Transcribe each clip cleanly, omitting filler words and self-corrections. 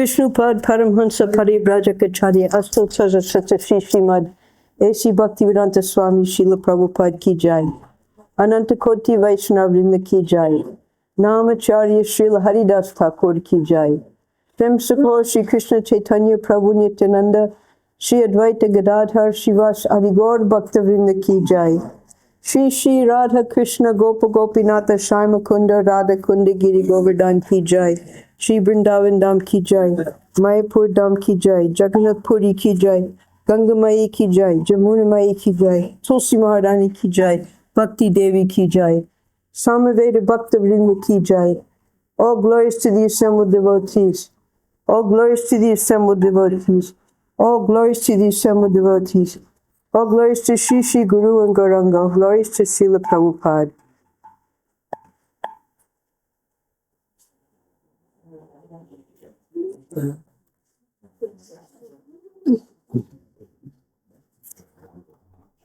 Vishnupad Paramhansa Parivrajacharya Asto Saja Sata Shishimad A.C. Bhaktivedanta Swami Srila Prabhupada Ki Jai Ananta Koti Vaishnavrinda Ki Jai Namacharya Srila Haridas Thakur Ki Jai Prem Sakho Shri Krishna Chaitanya Prabhu Nityananda Shri Advaita Gadadhar Shivas Arigor Bhaktavrinda Ki Jai Shri Shri Radha Krishna Gopa Gopinatha Sharma Kunda Radha Kunda Giri Govardhan Ki Jai Shri Vrindavan Dham Ki Jai Mayapur Dham Ki Jai Jagannath Puri Ki Jai Ganga Mai Ki Jai Jamuna Mai Ki Jai Tulsi Maharani Ki Jai Bhakti Devi Ki Jai Samaveda Bhakta Vrinda Ki Jai. All glories to the assembled devotees. All glories to the assembled devotees. All glories to the assembled devotees. All glories to Shri Shri Guru and Gauranga. All glories to Srila Prabhupada.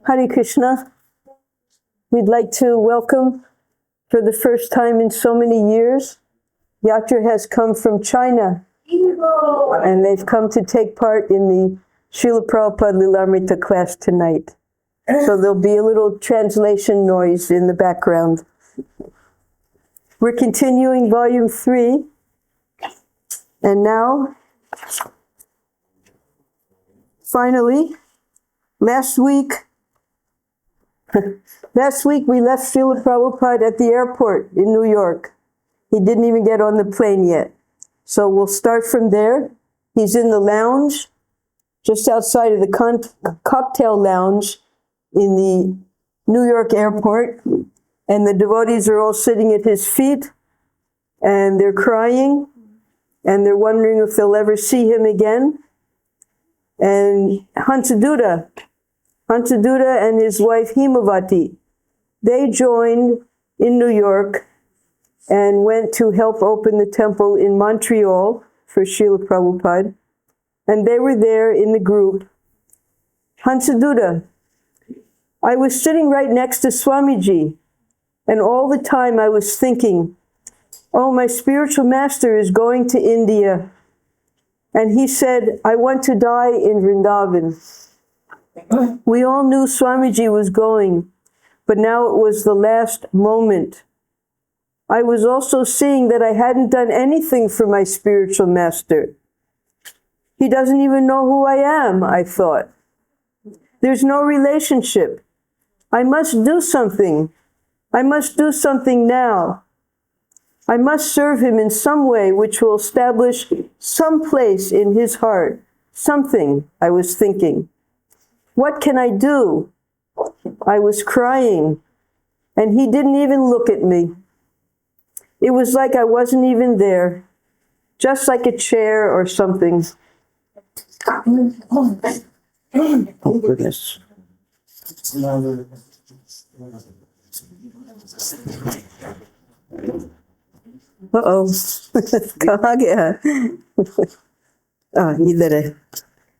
Hare Krishna. We'd like to welcome, for the first time in so many years, Yatra has come from China. And they've come to take part in the Srila Prabhupada Lilamrita class tonight. So there'll be a little translation noise in the background. We're continuing volume 3. And now, finally, last week we left Srila Prabhupada at the airport in New York. He didn't even get on the plane yet. So we'll start from there. He's in the lounge, just outside of the cocktail lounge in the New York airport. And the devotees are all sitting at his feet, and they're crying, and they're wondering if they'll ever see him again. And Hansaduta and his wife Himavati, they joined in New York and went to help open the temple in Montreal for Srila Prabhupada. And they were there in the group. Hansaduta, I was sitting right next to Swamiji, and all the time I was thinking, oh, my spiritual master is going to India. And he said, I want to die in Vrindavan. We all knew Swamiji was going, but now it was the last moment. I was also seeing that I hadn't done anything for my spiritual master. He doesn't even know who I am, I thought. There's no relationship. I must do something. I must do something now. I must serve him in some way which will establish some place in his heart. Something, I was thinking. What can I do? I was crying, and he didn't even look at me. It was like I wasn't even there, just like a chair or something. Oh, goodness. Uh-oh. कहाँ गया? इधर है.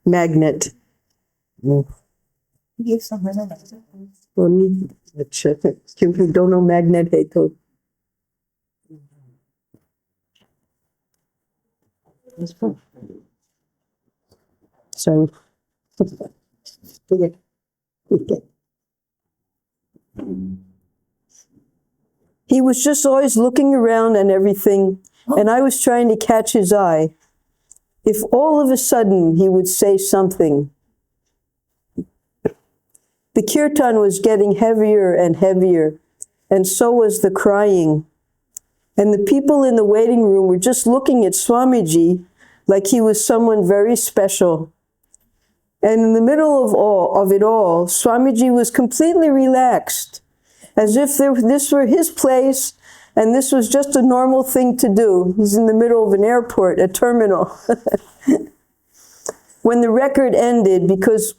Magnet. वो नहीं अच्छा क्योंकि दोनों magnet है तो sorry. Okay. He was just always looking around and everything, and I was trying to catch his eye. If all of a sudden he would say something. The kirtan was getting heavier and heavier, and so was the crying. And the people in the waiting room were just looking at Swamiji like he was someone very special. And in the middle of it all, Swamiji was completely relaxed, as if this were his place, and this was just a normal thing to do. He's in the middle of an airport, a terminal. When the record ended, because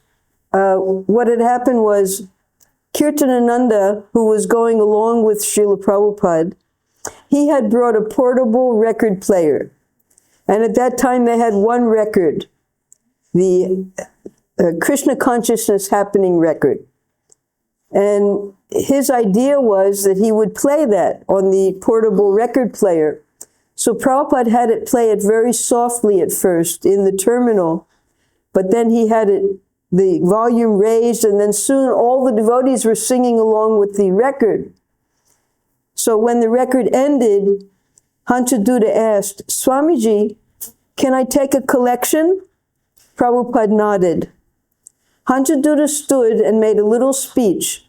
what had happened was Kirtanananda, who was going along with Srila Prabhupada, he had brought a portable record player. And at that time they had one record, the Krishna Consciousness Happening record. And his idea was that he would play that on the portable record player So Prabhupada had it play it very softly at first in the terminal, but then he had the volume raised, and then soon all the devotees were singing along with the record. So when the record ended, Hansaduta asked, Swamiji, can I take a collection? Prabhupada nodded. Hansaduta stood and made a little speech.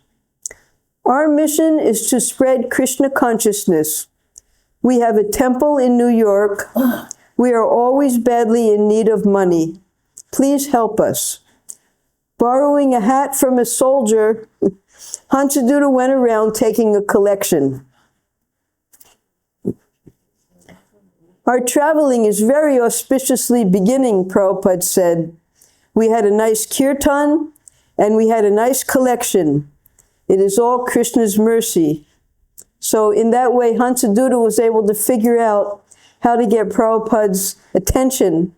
Our mission is to spread Krishna consciousness. We have a temple in New York. We are always badly in need of money. Please help us. Borrowing a hat from a soldier, Hansaduta went around taking a collection. Our traveling is very auspiciously beginning, Prabhupada said. We had a nice kirtan, and we had a nice collection. It is all Krishna's mercy. So in that way, Hansaduta was able to figure out how to get Prabhupada's attention.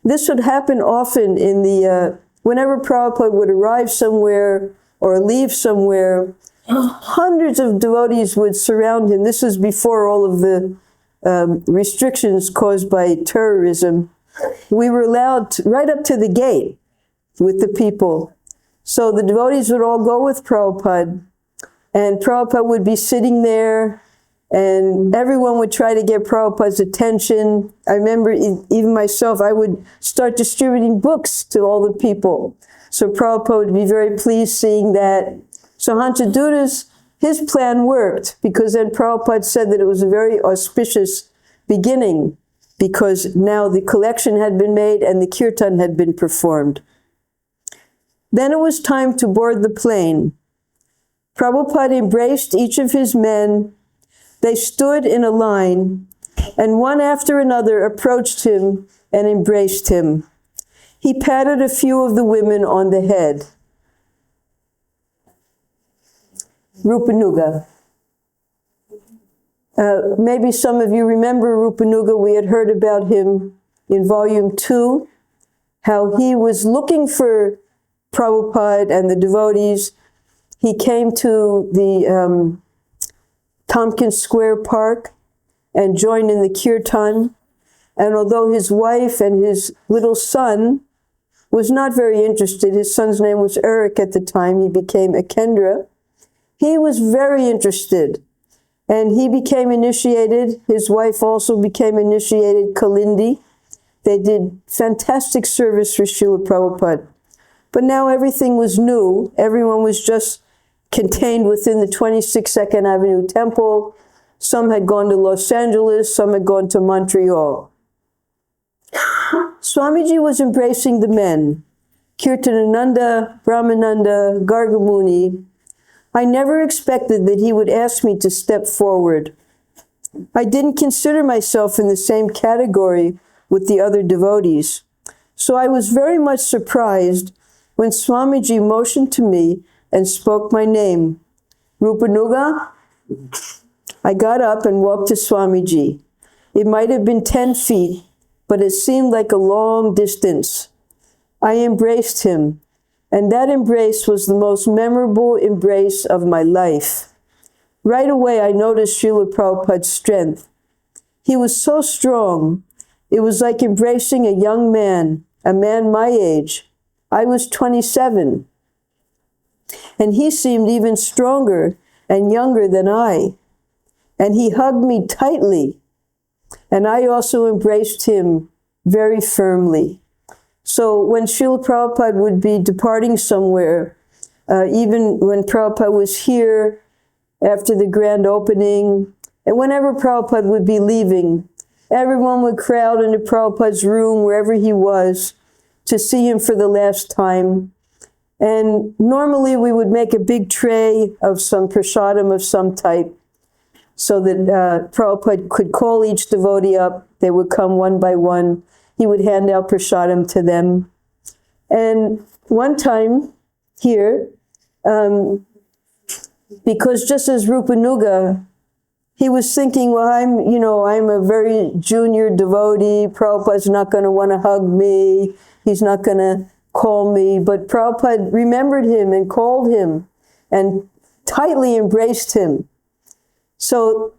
This would happen often in the, whenever Prabhupada would arrive somewhere or leave somewhere, hundreds of devotees would surround him. This was before all of the restrictions caused by terrorism. We were allowed right up to the gate with the people. So the devotees would all go with Prabhupada, and Prabhupada would be sitting there, and everyone would try to get Prabhupada's attention. I remember even myself, I would start distributing books to all the people. So Prabhupada would be very pleased seeing that. So Hansaduta's, his plan worked, because then Prabhupada said that it was a very auspicious beginning, because now the collection had been made and the kirtan had been performed. Then it was time to board the plane. Prabhupada embraced each of his men. They stood in a line, and one after another approached him and embraced him. He patted a few of the women on the head. Rupanuga. Maybe some of you remember Rupanuga. We had heard about him in volume 2, how he was looking for Prabhupada and the devotees. He came to the Tompkins Square Park and joined in the kirtan. And although his wife and his little son was not very interested, his son's name was Eric at the time, he became Akendra, he was very interested. And he became initiated. His wife also became initiated, Kalindi. They did fantastic service for Srila Prabhupada. But now everything was new. Everyone was just contained within the 26 2nd Avenue Temple. Some had gone to Los Angeles, some had gone to Montreal. Swamiji was embracing the men, Kirtanananda, Brahmananda, Gargamuni. I never expected that he would ask me to step forward. I didn't consider myself in the same category with the other devotees. So I was very much surprised when Swamiji motioned to me and spoke my name. Rupanuga? I got up and walked to Swamiji. It might have been 10 feet, but it seemed like a long distance. I embraced him, and that embrace was the most memorable embrace of my life. Right away, I noticed Srila Prabhupada's strength. He was so strong. It was like embracing a young man, a man my age. I was 27, and he seemed even stronger and younger than I. And he hugged me tightly, and I also embraced him very firmly. So when Srila Prabhupada would be departing somewhere, even when Prabhupada was here after the grand opening, and whenever Prabhupada would be leaving, everyone would crowd into Prabhupada's room, wherever he was, to see him for the last time. And normally we would make a big tray of some prasadam of some type, so that Prabhupada could call each devotee up. They would come one by one. He would hand out prasadam to them. And one time here, because just as Rupanuga, he was thinking, well, I'm a very junior devotee. Prabhupada's not going to want to hug me. He's not going to call me. But Prabhupada remembered him and called him and tightly embraced him. So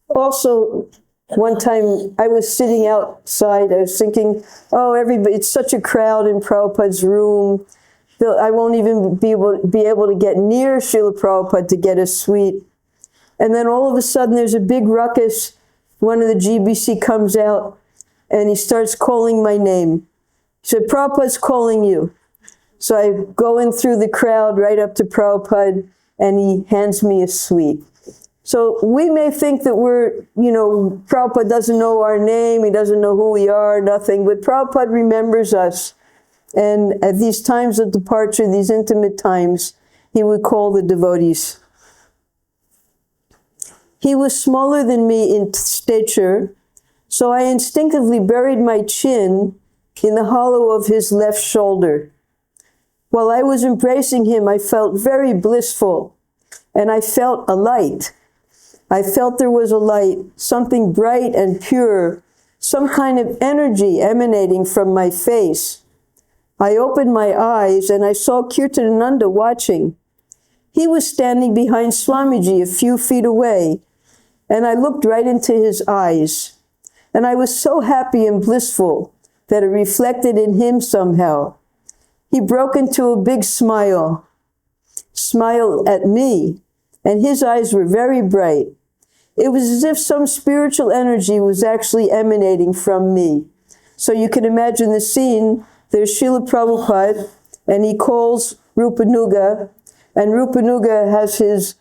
also, One time I was sitting outside, I was thinking, oh, everybody, it's such a crowd in Prabhupada's room. I won't even be able to get near Srila Prabhupada to get a sweet. And then all of a sudden there's a big ruckus. One of the GBC comes out and he starts calling my name. He said, Prabhupada's calling you. So I go in through the crowd right up to Prabhupada and he hands me a sweet. So we may think that Prabhupada doesn't know our name, he doesn't know who we are, nothing, but Prabhupada remembers us. And at these times of departure, these intimate times, he would call the devotees. He was smaller than me in stature, so I instinctively buried my chin in the hollow of his left shoulder. While I was embracing him, I felt very blissful, and I felt a light. I felt there was a light, something bright and pure, some kind of energy emanating from my face. I opened my eyes and I saw Kirtanananda watching. He was standing behind Swamiji a few feet away, and I looked right into his eyes. And I was so happy and blissful that it reflected in him somehow. He broke into a big smile at me, and his eyes were very bright. It was as if some spiritual energy was actually emanating from me. So you can imagine the scene. There's Srila Prabhupada, and he calls Rupanuga, and Rupanuga has his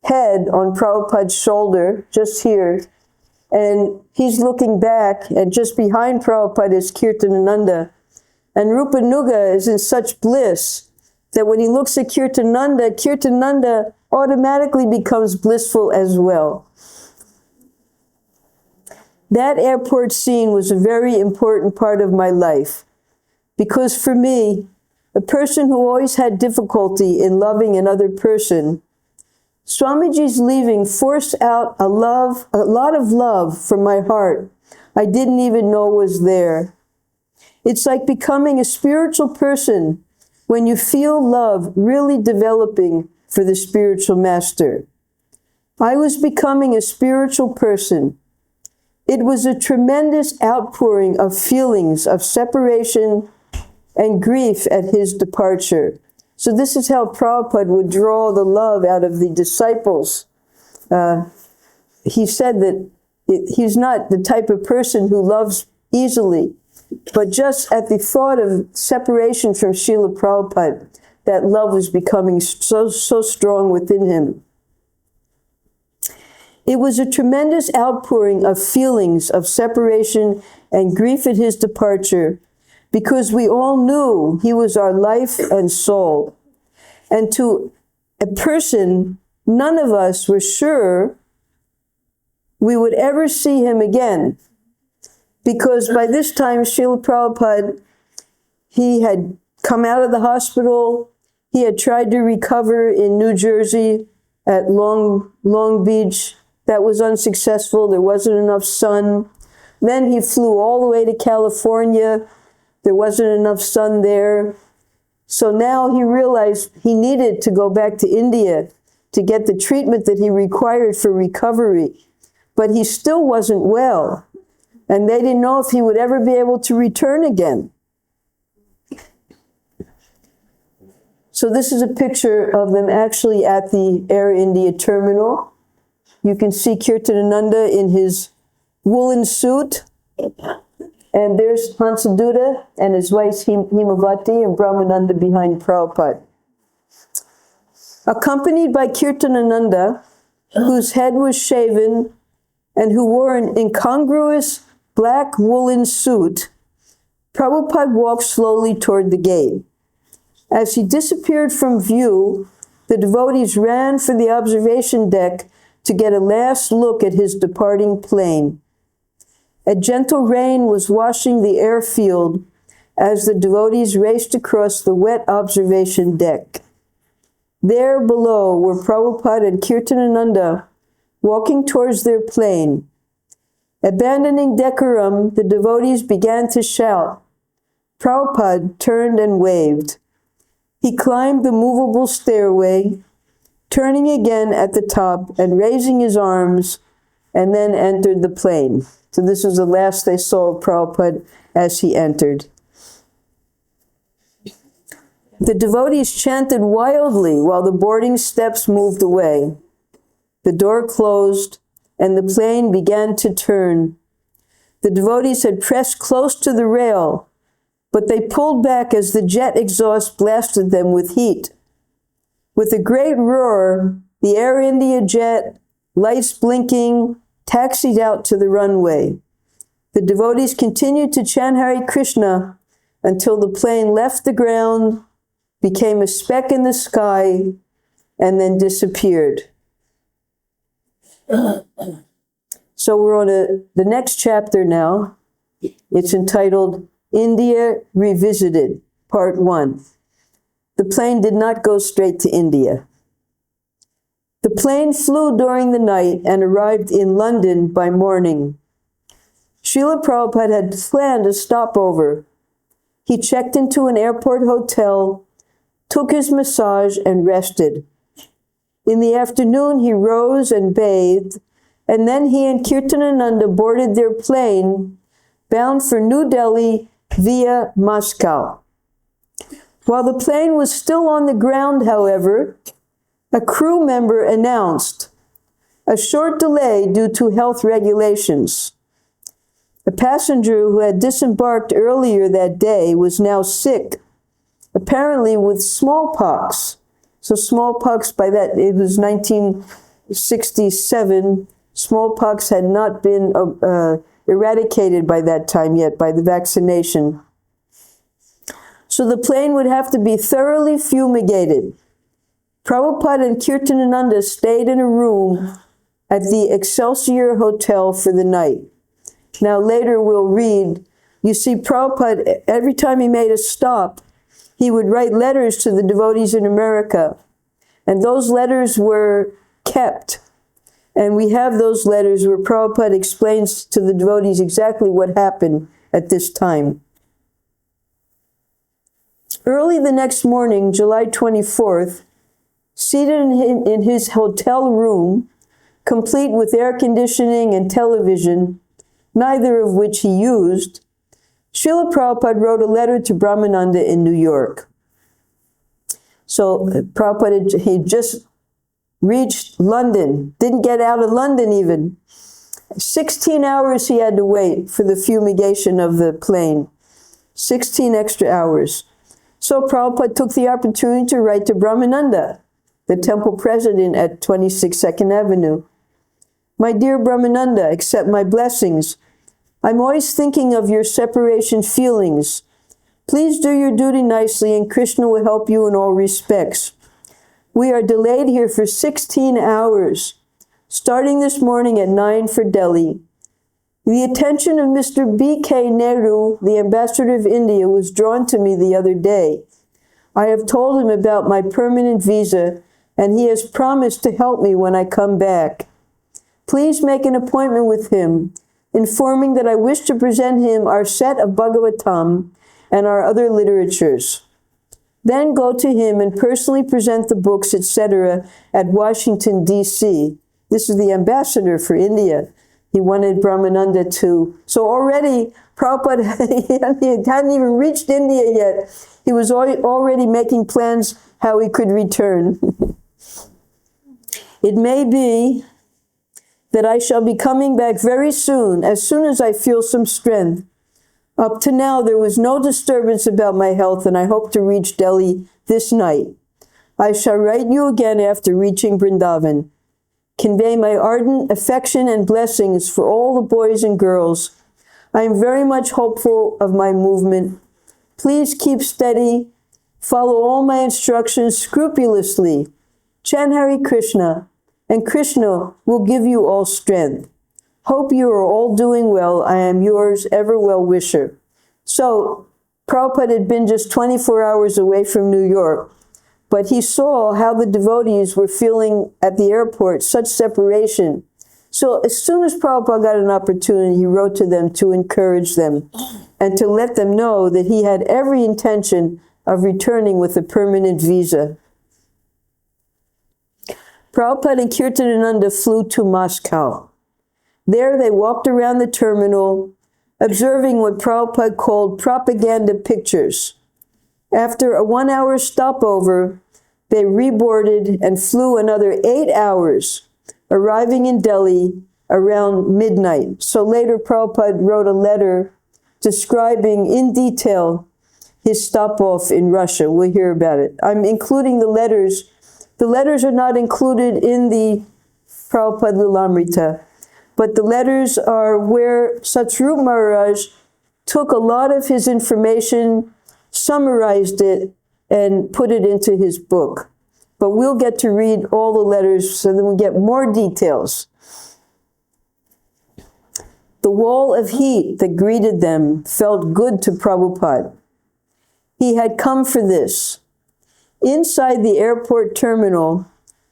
head on Prabhupada's shoulder, just here, and he's looking back, and just behind Prabhupada is Kirtanananda. And Rupanuga is in such bliss that when he looks at Kirtanananda, Kirtanananda automatically becomes blissful as well. That airport scene was a very important part of my life, because for me, a person who always had difficulty in loving another person, Swamiji's leaving forced out a lot of love from my heart I didn't even know was there. It's like becoming a spiritual person when you feel love really developing for the spiritual master. I was becoming a spiritual person. It was a tremendous outpouring of feelings of separation and grief at his departure. So this is how Prabhupada would draw the love out of the disciples. He said that he's not the type of person who loves easily, but just at the thought of separation from Srila Prabhupada, that love was becoming so strong within him. It was a tremendous outpouring of feelings of separation and grief at his departure, because we all knew he was our life and soul. And to a person, none of us were sure we would ever see him again. Because by this time, Srila Prabhupada, he had come out of the hospital. He had tried to recover in New Jersey at Long Beach. That was unsuccessful. There wasn't enough sun. Then he flew all the way to California. There wasn't enough sun there. So now he realized he needed to go back to India to get the treatment that he required for recovery. But he still wasn't well. And they didn't know if he would ever be able to return again. So this is a picture of them actually at the Air India terminal. You can see Kirtanananda in his woolen suit. And there's Hansaduta and his wife Himavati and Brahmananda behind Prabhupada. Accompanied by Kirtanananda, whose head was shaven and who wore an incongruous black woolen suit, Prabhupada walked slowly toward the gate. As he disappeared from view, the devotees ran for the observation deck to get a last look at his departing plane. A gentle rain was washing the airfield as the devotees raced across the wet observation deck. There below were Prabhupada and Kirtanananda walking towards their plane. Abandoning decorum, the devotees began to shout. Prabhupada turned and waved. He climbed the movable stairway, turning again at the top and raising his arms and then entered the plane. So this was the last they saw of Prabhupada as he entered. The devotees chanted wildly while the boarding steps moved away. The door closed, and the plane began to turn. The devotees had pressed close to the rail, but they pulled back as the jet exhaust blasted them with heat. With a great roar, the Air India jet, lights blinking, taxied out to the runway. The devotees continued to chant Hare Krishna until the plane left the ground, became a speck in the sky, and then disappeared. So we're on the next chapter now. It's entitled India Revisited, Part 1. The plane did not go straight to India. The plane flew during the night and arrived in London by morning. Srila Prabhupada had planned a stopover. He checked into an airport hotel, took his massage, and rested. In the afternoon, he rose and bathed, and then he and Kirtanananda boarded their plane, bound for New Delhi via Moscow. While the plane was still on the ground, however, a crew member announced a short delay due to health regulations. A passenger who had disembarked earlier that day was now sick, apparently with smallpox. So smallpox, by that, it was 1967. Smallpox had not been eradicated by that time yet, by the vaccination. So the plane would have to be thoroughly fumigated. Prabhupada and Kirtanananda stayed in a room at the Excelsior Hotel for the night. Now later we'll read, you see Prabhupada, every time he made a stop, he would write letters to the devotees in America. And those letters were kept. And we have those letters where Prabhupada explains to the devotees exactly what happened at this time. Early the next morning, July 24th, seated in his hotel room, complete with air conditioning and television, neither of which he used, Srila Prabhupada wrote a letter to Brahmananda in New York. So Prabhupada, he just reached London, didn't get out of London even. 16 hours he had to wait for the fumigation of the plane. 16 extra hours. So Prabhupada took the opportunity to write to Brahmananda, the temple president at 26 2nd Avenue. My dear Brahmananda, accept my blessings. I'm always thinking of your separation feelings. Please do your duty nicely and Krishna will help you in all respects. We are delayed here for 16 hours, starting this morning at 9 for Delhi. The attention of Mr. B.K. Nehru, the ambassador of India, was drawn to me the other day. I have told him about my permanent visa, and he has promised to help me when I come back. Please make an appointment with him, informing that I wish to present him our set of Bhagavatam and our other literatures. Then go to him and personally present the books, etc., at Washington, D.C. This is the ambassador for India. He wanted Brahmananda to... So already, Prabhupada hadn't even reached India yet. He was already making plans how he could return. It may be that I shall be coming back very soon as I feel some strength. Up to now, there was no disturbance about my health, and I hope to reach Delhi this night. I shall write you again after reaching Vrindavan. Convey my ardent affection and blessings for all the boys and girls. I am very much hopeful of my movement. Please keep steady. Follow all my instructions scrupulously. Chant Hare Krishna, and Krishna will give you all strength. Hope you are all doing well. I am yours, ever well-wisher. So, Prabhupada had been just 24 hours away from New York, but he saw how the devotees were feeling at the airport, such separation. So as soon as Prabhupada got an opportunity, he wrote to them to encourage them and to let them know that he had every intention of returning with a permanent visa. Prabhupada and Kirtanananda flew to Moscow. There they walked around the terminal, observing what Prabhupada called propaganda pictures. After a 1-hour stopover, they reboarded and flew another 8 hours, arriving in Delhi around midnight. So later Prabhupada wrote a letter describing in detail his stop-off in Russia. We'll hear about it. I'm including the letters. The letters are not included in the Prabhupada Lilamrita, but the letters are where Satsrup Maharaj took a lot of his information, summarized it, and put it into his book. But we'll get to read all the letters so then we'll get more details. The wall of heat that greeted them felt good to Prabhupada. He had come for this. Inside the airport terminal,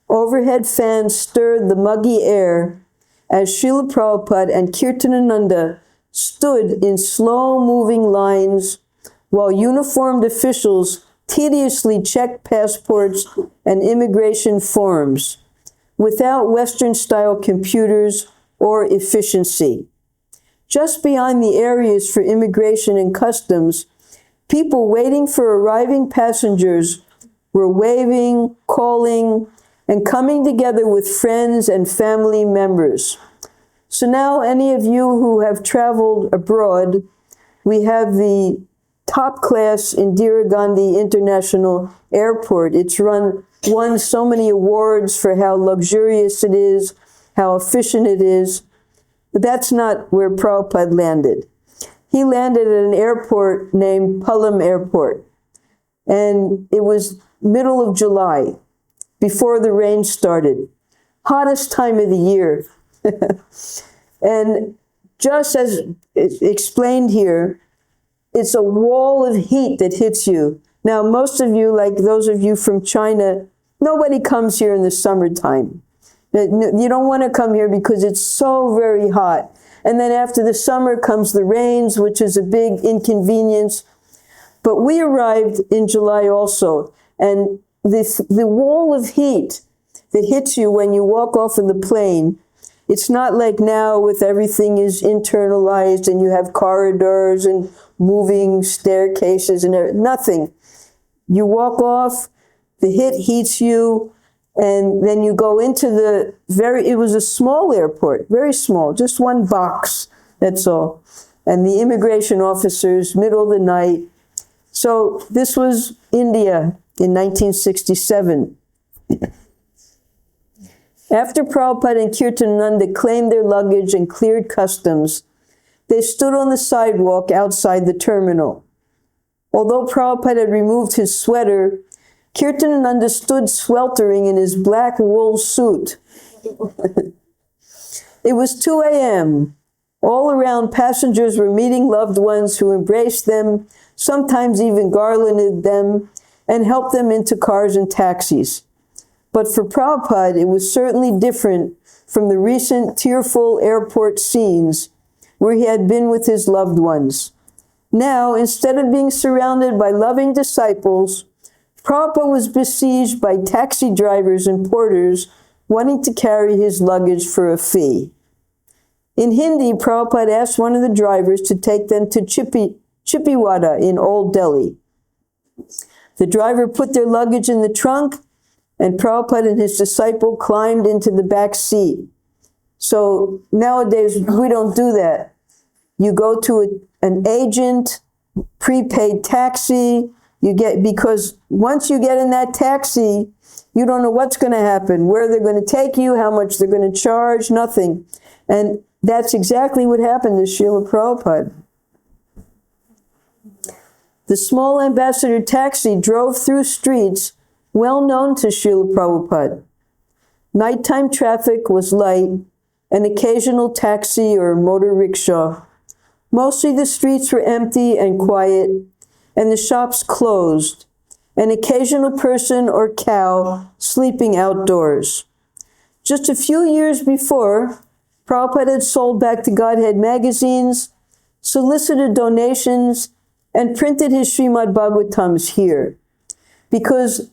overhead fans stirred the muggy air as Srila Prabhupada and Kirtanananda stood in slow-moving lines while uniformed officials tediously checked passports and immigration forms without Western-style computers or efficiency. Just beyond the areas for immigration and customs, people waiting for arriving passengers were waving, calling, and coming together with friends and family members. So now any of you who have traveled abroad, we have the top class Indira Gandhi International Airport. It's won so many awards for how luxurious it is, how efficient it is. But that's not where Prabhupada landed. He landed at an airport named Palam Airport. And it was middle of July, before the rain started. Hottest time of the year. And just as explained here, it's a wall of heat that hits you. Now, most of you, like those of you from China, nobody comes here in the summertime. You don't want to come here because it's so very hot. And then after the summer comes the rains, which is a big inconvenience. But we arrived in July also. And the wall of heat that hits you when you walk off of the plane, it's not like now with everything is internalized and you have corridors and moving staircases and nothing. You walk off, the heat heats you, and then you go into it was a small airport, very small, just one box, that's all. And the immigration officers, middle of the night. So this was India in 1967. After Prabhupada and Kirtanananda claimed their luggage and cleared customs, they stood on the sidewalk outside the terminal. Although Prabhupada had removed his sweater, Kirtanananda stood sweltering in his black wool suit. It was 2 a.m. All around, passengers were meeting loved ones who embraced them, sometimes even garlanded them, and helped them into cars and taxis. But for Prabhupada, it was certainly different from the recent tearful airport scenes where he had been with his loved ones. Now, instead of being surrounded by loving disciples, Prabhupada was besieged by taxi drivers and porters wanting to carry his luggage for a fee. In Hindi, Prabhupada asked one of the drivers to take them to Chippiwada in Old Delhi. The driver put their luggage in the trunk, and Prabhupada and his disciple climbed into the back seat. So nowadays, we don't do that. You go to an agent, prepaid taxi, because once you get in that taxi, you don't know what's going to happen, where they're going to take you, how much they're going to charge, nothing. And that's exactly what happened to Srila Prabhupada. The small ambassador taxi drove through streets well known to Srila Prabhupada. Nighttime traffic was light, an occasional taxi or motor rickshaw. Mostly the streets were empty and quiet, and the shops closed. An occasional person or cow sleeping outdoors. Just a few years before, Prabhupada had sold back to Godhead magazines, solicited donations, and printed his Srimad Bhagavatams here. Because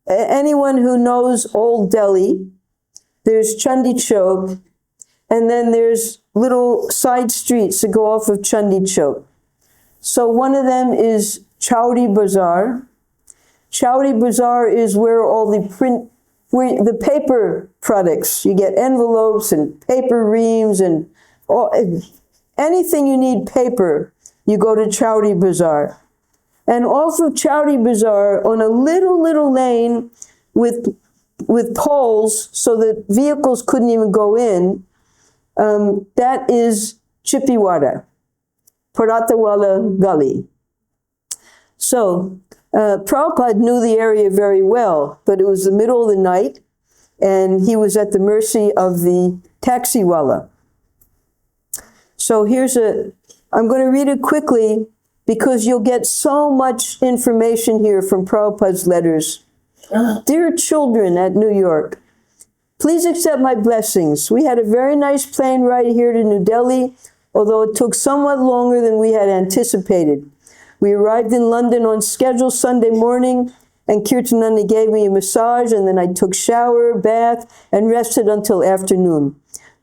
anyone who knows Old Delhi, there's Chandi Chowk, And then there's little side streets that go off of Chandi Chowk. So one of them is Chowdi Bazaar. Chowdi Bazaar is where all the paper products, you get envelopes and paper reams and anything you need paper, you go to Chowdi Bazaar. And off of Chowdi Bazaar, on a little lane with poles so that vehicles couldn't even go in, that is Chippiwada, Paratawala Gully. So, Prabhupada knew the area very well, but it was the middle of the night, and he was at the mercy of the taxiwala. So I'm going to read it quickly, because you'll get so much information here from Prabhupada's letters. Dear children at New York, please accept my blessings. We had a very nice plane ride here to New Delhi, although it took somewhat longer than we had anticipated. We arrived in London on schedule Sunday morning, and Kirtananda gave me a massage, and then I took shower, bath, and rested until afternoon.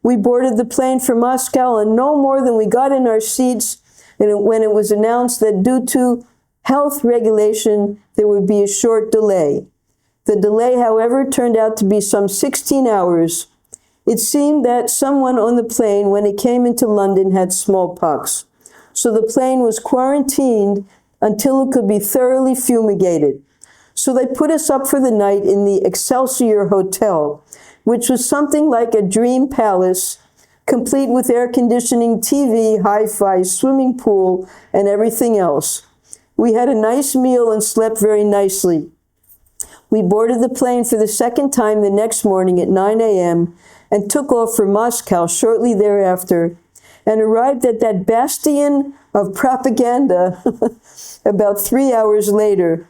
We boarded the plane for Moscow, and no more than we got in our seats when it was announced that due to health regulation, there would be a short delay. The delay, however, turned out to be some 16 hours. It seemed that someone on the plane, when it came into London, had smallpox. So the plane was quarantined until it could be thoroughly fumigated. So they put us up for the night in the Excelsior Hotel, which was something like a dream palace, complete with air conditioning, TV, hi-fi, swimming pool, and everything else. We had a nice meal and slept very nicely. We boarded the plane for the second time the next morning at 9 a.m. and took off for Moscow shortly thereafter, and arrived at that bastion of propaganda about 3 hours later.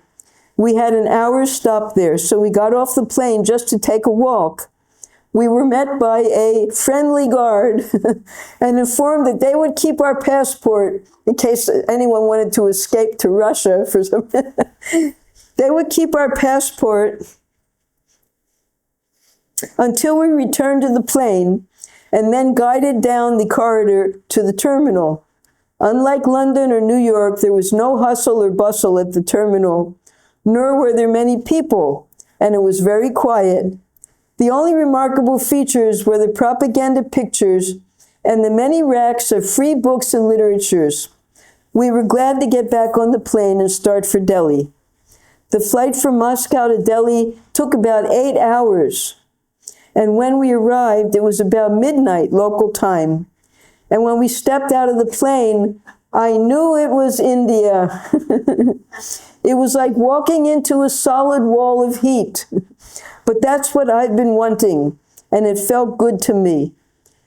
We had an hour's stop there, so we got off the plane just to take a walk. We were met by a friendly guard and informed that they would keep our passport in case anyone wanted to escape to Russia for some. They would keep our passport until we returned to the plane, and then guided down the corridor to the terminal. Unlike London or New York, there was no hustle or bustle at the terminal, nor were there many people, and it was very quiet. The only remarkable features were the propaganda pictures and the many racks of free books and literatures. We were glad to get back on the plane and start for Delhi. The flight from Moscow to Delhi took about 8 hours. And when we arrived, it was about midnight local time. And when we stepped out of the plane, I knew it was India. It was like walking into a solid wall of heat. But that's what I'd been wanting, and it felt good to me.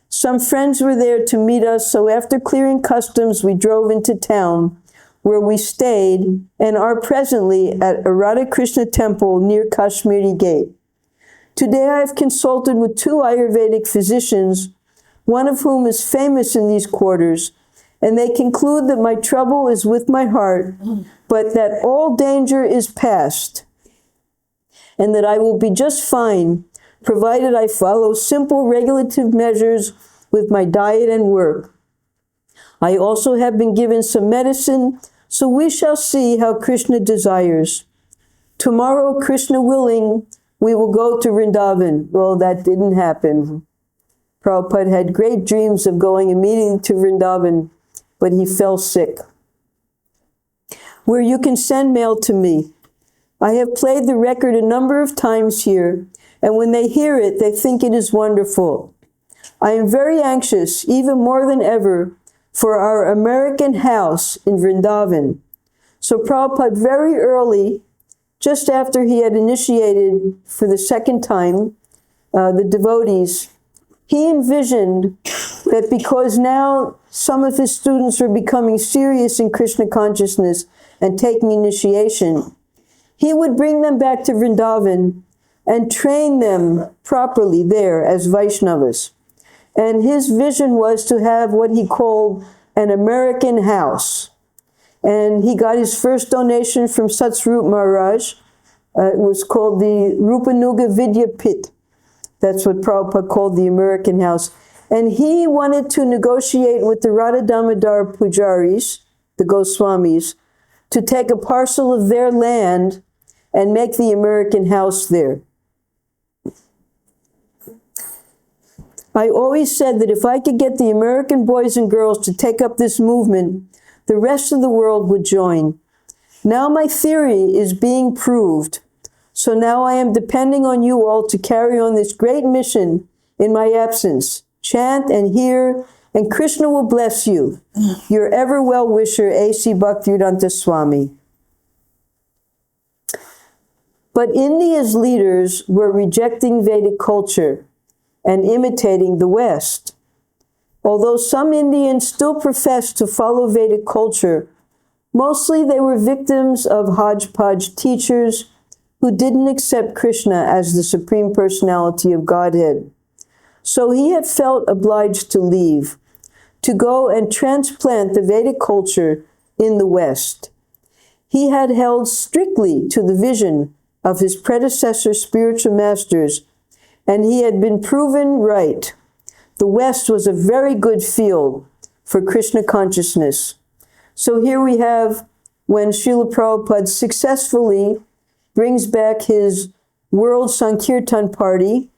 Some friends were there to meet us, so after clearing customs, we drove into town, where we stayed and are presently at a Radha Krishna temple near Kashmiri Gate. Today I have consulted with 2 Ayurvedic physicians, one of whom is famous in these quarters, and they conclude that my trouble is with my heart, but that all danger is past, and that I will be just fine, provided I follow simple regulative measures with my diet and work. I also have been given some medicine, so we shall see how Krishna desires. Tomorrow, Krishna willing, we will go to Vrindavan. Well, that didn't happen. Prabhupada had great dreams of going immediately to Vrindavan, but he fell sick. Where you can send mail to me. I have played the record a number of times here, and when they hear it, they think it is wonderful. I am very anxious, even more than ever, for our American house in Vrindavan. So Prabhupada very early, just after he had initiated for the second time the devotees, he envisioned that because now some of his students were becoming serious in Krishna consciousness and taking initiation, he would bring them back to Vrindavan and train them properly there as Vaishnavas. And his vision was to have what he called an American house. And he got his first donation from Satsrup Maharaj. It was called the Rupanuga Vidya Pit. That's what Prabhupada called the American house. And he wanted to negotiate with the Radha Damodar Pujaris, the Goswamis, to take a parcel of their land and make the American house there. I always said that if I could get the American boys and girls to take up this movement, the rest of the world would join. Now my theory is being proved. So now I am depending on you all to carry on this great mission in my absence. Chant and hear, and Krishna will bless you. Your ever well-wisher, A.C. Bhaktivedanta Swami. But India's leaders were rejecting Vedic culture and imitating the West. Although some Indians still professed to follow Vedic culture, mostly they were victims of hodgepodge teachers who didn't accept Krishna as the Supreme Personality of Godhead. So he had felt obliged to leave, to go and transplant the Vedic culture in the West. He had held strictly to the vision of his predecessor spiritual masters, and he had been proven right. The West was a very good field for Krishna consciousness. So here we have when Srila Prabhupada successfully brings back his World Sankirtan Party,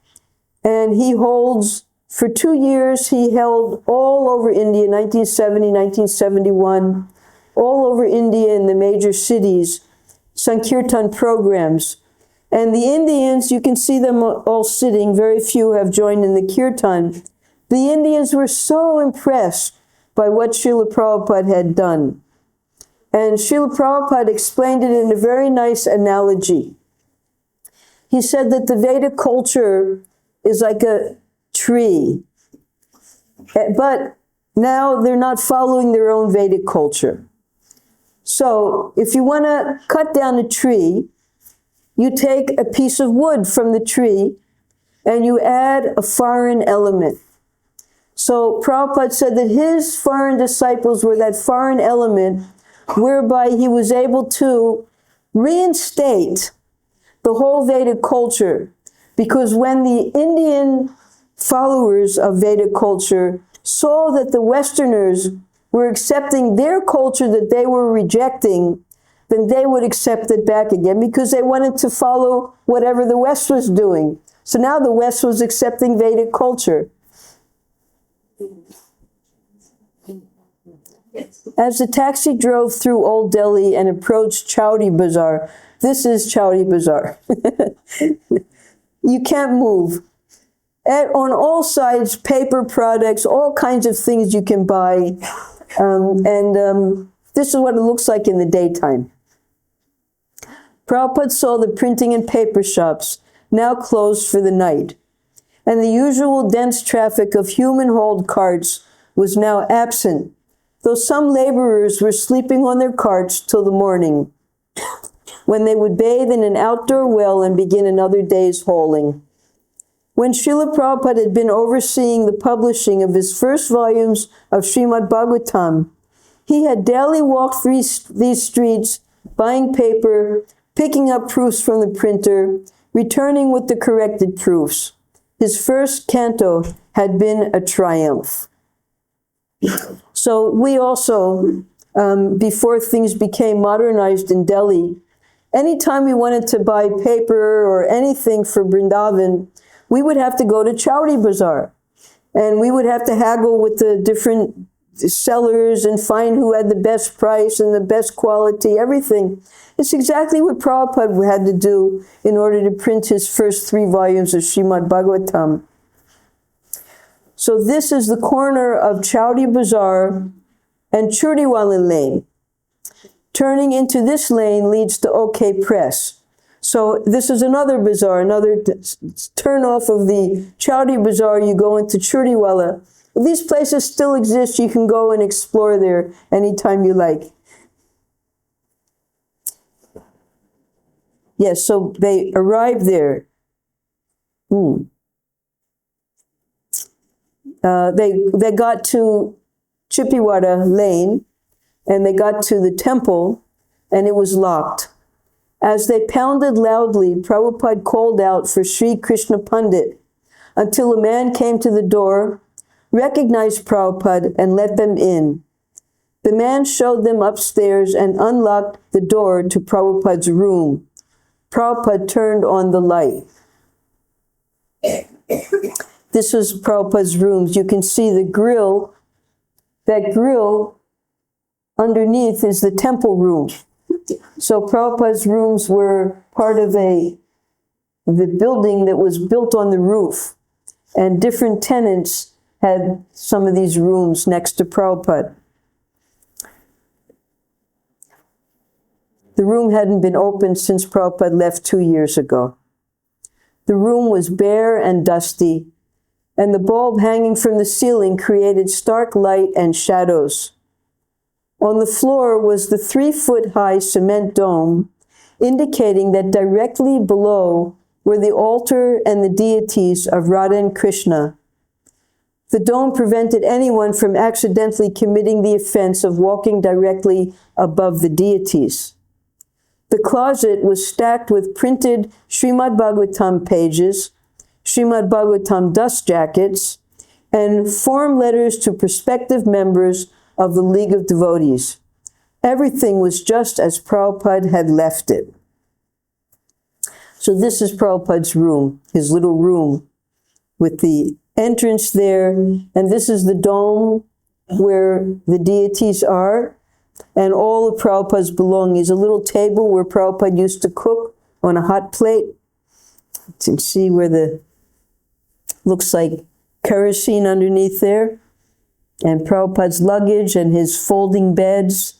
and he holds, for 2 years, he held all over India, 1970, 1971, all over India in the major cities, Sankirtan programs. And the Indians, you can see them all sitting, very few have joined in the Kirtan. The Indians were so impressed by what Srila Prabhupada had done. And Srila Prabhupada explained it in a very nice analogy. He said that the Vedic culture is like a tree. But now they're not following their own Vedic culture. So if you want to cut down a tree, you take a piece of wood from the tree and you add a foreign element. So Prabhupada said that his foreign disciples were that foreign element whereby he was able to reinstate the whole Vedic culture. Because when the Indian followers of Vedic culture saw that the Westerners were accepting their culture that they were rejecting, then they would accept it back again because they wanted to follow whatever the West was doing. So now the West was accepting Vedic culture. As the taxi drove through Old Delhi and approached Chowdi Bazaar, this is Chowdi Bazaar. You can't move. On all sides, paper products, all kinds of things you can buy. This is what it looks like in the daytime. Prabhupada saw the printing and paper shops, now closed for the night. And the usual dense traffic of human-hauled carts was now absent, though some laborers were sleeping on their carts till the morning, when they would bathe in an outdoor well and begin another day's hauling. When Srila Prabhupada had been overseeing the publishing of his first volumes of Srimad Bhagavatam, he had daily walked these streets, buying paper, picking up proofs from the printer, returning with the corrected proofs. His first canto had been a triumph. So we also, before things became modernized in Delhi, anytime we wanted to buy paper or anything for Vrindavan, we would have to go to Chowdi Bazaar. And we would have to haggle with the different sellers and find who had the best price and the best quality, everything. It's exactly what Prabhupada had to do in order to print his first 3 volumes of Srimad Bhagavatam. So this is the corner of Chowdi Bazaar and Churdiwala Lane. Turning into this lane leads to OK Press. So this is another bazaar, another turn off of the Chowdi Bazaar, you go into Churdiwala. These places still exist. You can go and explore there anytime you like. Yes, so they arrived there. They got to Chippiwada Lane, and they got to the temple, and it was locked. As they pounded loudly, Prabhupada called out for Sri Krishna Pandit until a man came to the door recognized Prabhupada and let them in. The man showed them upstairs and unlocked the door to Prabhupada's room. Prabhupada turned on the light. This was Prabhupada's rooms. You can see the grill. That grill underneath is the temple room. So Prabhupada's rooms were part of the building that was built on the roof. And different tenants had some of these rooms next to Prabhupada. The room hadn't been opened since Prabhupada left 2 years ago. The room was bare and dusty, and the bulb hanging from the ceiling created stark light and shadows. On the floor was the 3-foot-high cement dome, indicating that directly below were the altar and the deities of Radha and Krishna. The dome prevented anyone from accidentally committing the offense of walking directly above the deities. The closet was stacked with printed Srimad Bhagavatam pages, Srimad Bhagavatam dust jackets, and form letters to prospective members of the League of Devotees. Everything was just as Prabhupada had left it. So this is Prabhupada's room, his little room, with the entrance there, and this is the dome where the deities are, and all of Prabhupada's belongings. A little table where Prabhupada used to cook on a hot plate. You can see where looks like kerosene underneath there. And Prabhupada's luggage and his folding beds.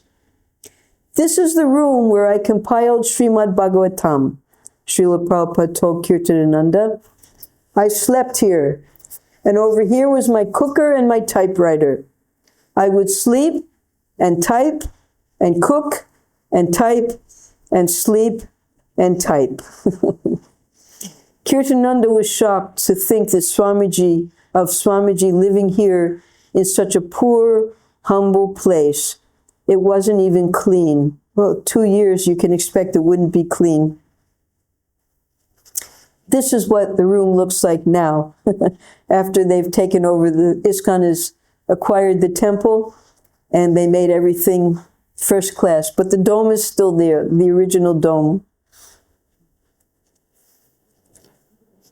This is the room where I compiled Srimad Bhagavatam, Srila Prabhupada told Kirtanananda. I slept here, and over here was my cooker and my typewriter. I would sleep and type and cook and type and sleep and type. Kirtananda was shocked to think that Swamiji living here in such a poor, humble place. It wasn't even clean. Well, 2 years you can expect it wouldn't be clean. This is what the room looks like now, after they've taken over. The ISKCON has acquired the temple, and they made everything first class. But the dome is still there, the original dome.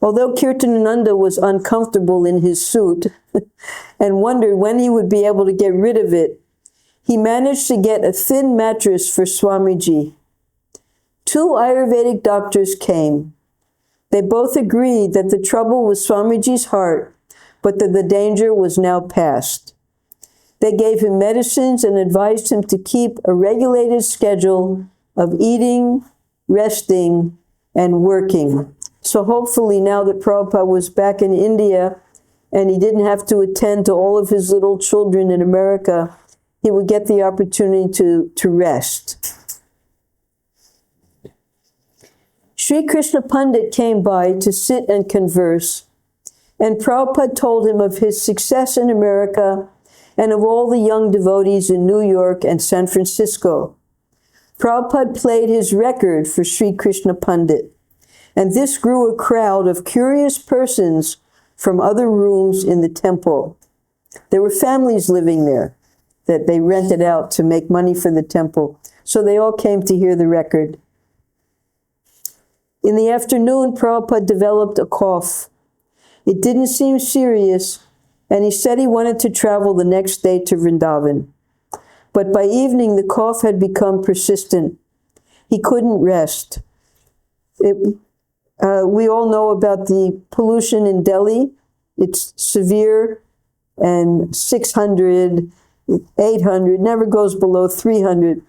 Although Kirtanananda was uncomfortable in his suit and wondered when he would be able to get rid of it, he managed to get a thin mattress for Swamiji. 2 Ayurvedic doctors came. They both agreed that the trouble was Swamiji's heart, but that the danger was now past. They gave him medicines and advised him to keep a regulated schedule of eating, resting, and working. So hopefully now that Prabhupada was back in India and he didn't have to attend to all of his little children in America, he would get the opportunity to rest. Sri Krishna Pandit came by to sit and converse, and Prabhupada told him of his success in America and of all the young devotees in New York and San Francisco. Prabhupada played his record for Sri Krishna Pandit, and this grew a crowd of curious persons from other rooms in the temple. There were families living there that they rented out to make money for the temple, so they all came to hear the record. In the afternoon, Prabhupada developed a cough. It didn't seem serious, and he said he wanted to travel the next day to Vrindavan. But by evening, the cough had become persistent. He couldn't rest. We all know about the pollution in Delhi. It's severe, and 600, 800, never goes below 300.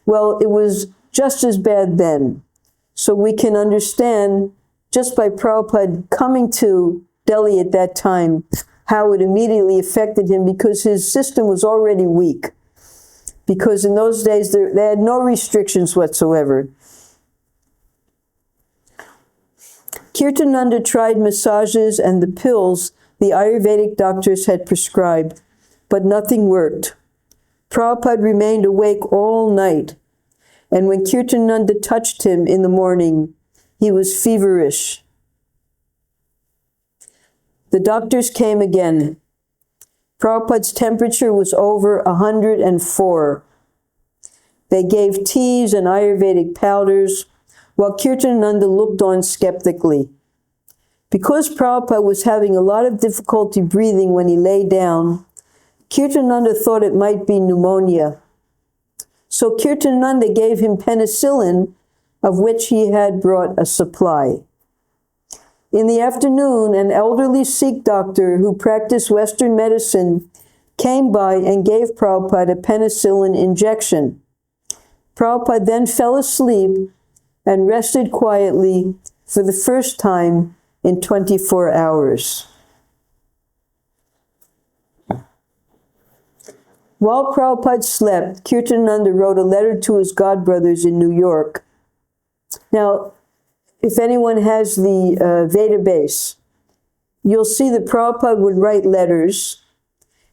Well, it was just as bad then. So we can understand, just by Prabhupada coming to Delhi at that time, how it immediately affected him, because his system was already weak. Because in those days, they had no restrictions whatsoever. Kirtananda tried massages and the pills the Ayurvedic doctors had prescribed, but nothing worked. Prabhupada remained awake all night, and when Kirtananda touched him in the morning, he was feverish. The doctors came again. Prabhupada's temperature was over 104. They gave teas and Ayurvedic powders, while Kirtananda looked on skeptically. Because Prabhupada was having a lot of difficulty breathing when he lay down, Kirtananda thought it might be pneumonia. So Kirtananda gave him penicillin, of which he had brought a supply. In the afternoon, an elderly Sikh doctor who practiced Western medicine came by and gave Prabhupada a penicillin injection. Prabhupada then fell asleep and rested quietly for the first time in 24 hours. While Prabhupada slept, Kirtananda wrote a letter to his godbrothers in New York. Now, if anyone has the database, you'll see that Prabhupada would write letters,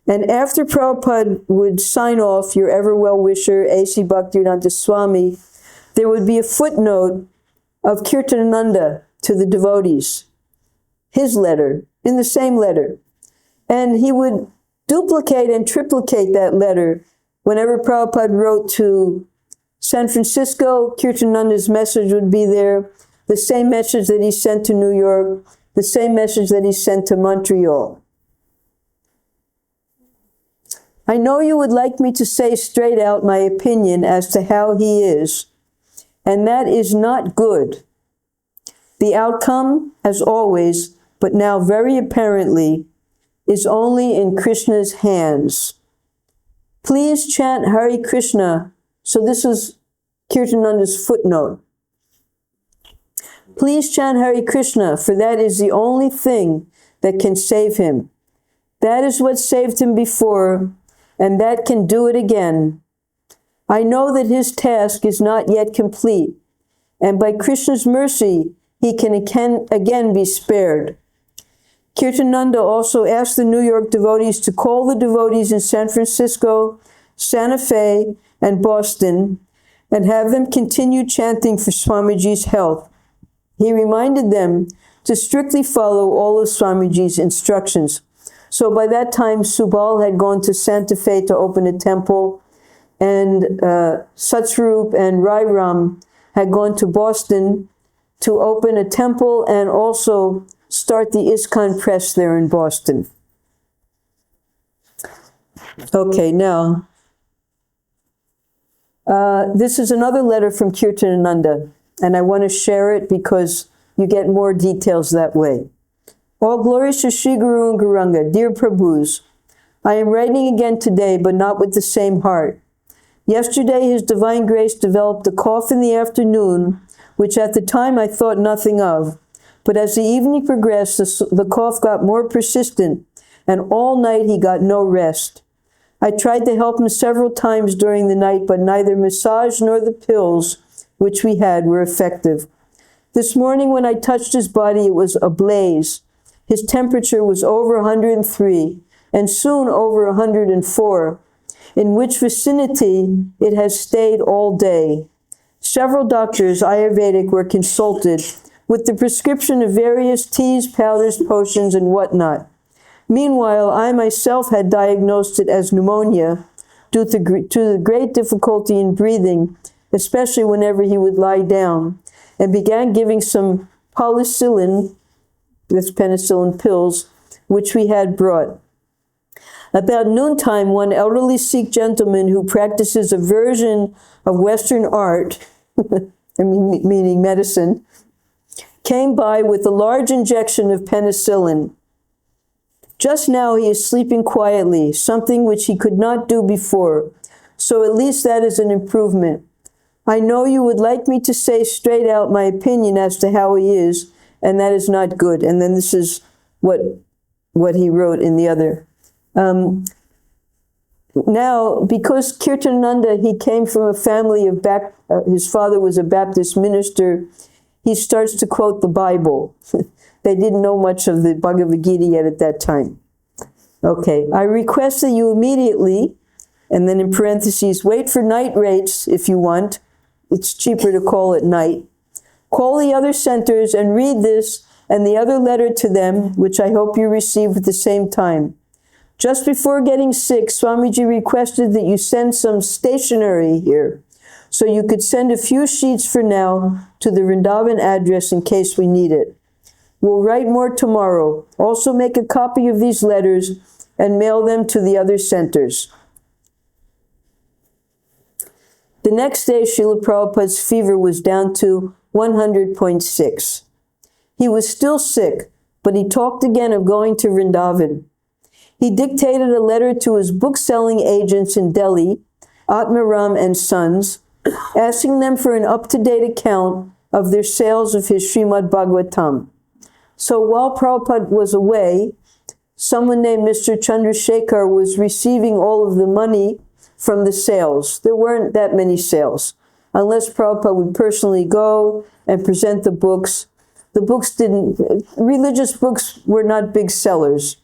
and after Prabhupada would sign off, your ever well-wisher, A.C. Bhaktivedanta Swami, there would be a footnote of Kirtananda to the devotees, his letter, in the same letter. And he would duplicate and triplicate that letter. Whenever Prabhupada wrote to San Francisco, Kirtananda's message would be there, the same message that he sent to New York, the same message that he sent to Montreal. I know you would like me to say straight out my opinion as to how he is, and that is not good. The outcome, as always, but now very apparently, is only in Krishna's hands. Please chant Hare Krishna. So this is Kirtananda's footnote. Please chant Hare Krishna, for that is the only thing that can save him. That is what saved him before, and that can do it again. I know that his task is not yet complete, and by Krishna's mercy, he can again be spared. Kirtananda also asked the New York devotees to call the devotees in San Francisco, Santa Fe, and Boston, and have them continue chanting for Swamiji's health. He reminded them to strictly follow all of Swamiji's instructions. So by that time, Subal had gone to Santa Fe to open a temple, and Satsvarup and Rai Ram had gone to Boston to open a temple and also start the ISKCON press there in Boston. Okay, now, this is another letter from Kirtananda, and I want to share it because you get more details that way. All glories to Sri Guru and Gauranga, dear Prabhus, I am writing again today, but not with the same heart. Yesterday, His Divine Grace developed a cough in the afternoon, which at the time I thought nothing of. But as the evening progressed, the cough got more persistent, and all night he got no rest. I tried to help him several times during the night, but neither massage nor the pills which we had were effective. This morning when I touched his body, it was ablaze. His temperature was over 103, and soon over 104, in which vicinity it has stayed all day. Several doctors, Ayurvedic, were consulted with the prescription of various teas, powders, potions, and whatnot. Meanwhile, I myself had diagnosed it as pneumonia due to the great difficulty in breathing, especially whenever he would lie down, and began giving some polycillin, that's penicillin pills, which we had brought. About noontime, one elderly Sikh gentleman who practices a version of Western art, meaning medicine, came by with a large injection of penicillin. Just now he is sleeping quietly, something which he could not do before, so at least that is an improvement. I know you would like me to say straight out my opinion as to how he is, and that is not good. And then this is what he wrote in the other. Now, because Kirtananda, he came from a family of his father was a Baptist minister, he starts to quote the Bible. They didn't know much of the Bhagavad-Gita yet at that time. Okay, I request that you immediately, and then in parentheses, wait for night rates if you want. It's cheaper to call at night. Call the other centers and read this and the other letter to them, which I hope you receive at the same time. Just before getting sick, Swamiji requested that you send some stationery here, so you could send a few sheets for now to the Vrindavan address in case we need it. We'll write more tomorrow. Also make a copy of these letters and mail them to the other centers. The next day, Srila Prabhupada's fever was down to 100.6. He was still sick, but he talked again of going to Vrindavan. He dictated a letter to his book-selling agents in Delhi, Atmaram and Sons, asking them for an up-to-date account of their sales of his Srimad Bhagavatam. So while Prabhupada was away, someone named Mr. Chandrasekhar was receiving all of the money from the sales. There weren't that many sales. Unless Prabhupada would personally go and present the books. The books religious books were not big sellers.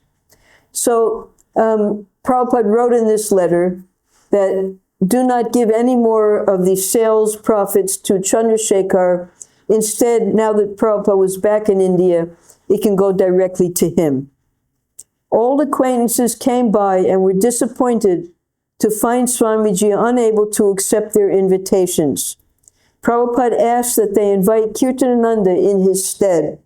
So Prabhupada wrote in this letter that do not give any more of the sales profits to Chandrasekhar. Instead, now that Prabhupada was back in India, it can go directly to him. Old acquaintances came by and were disappointed to find Swamiji unable to accept their invitations. Prabhupada asked that they invite Kirtanananda in his stead.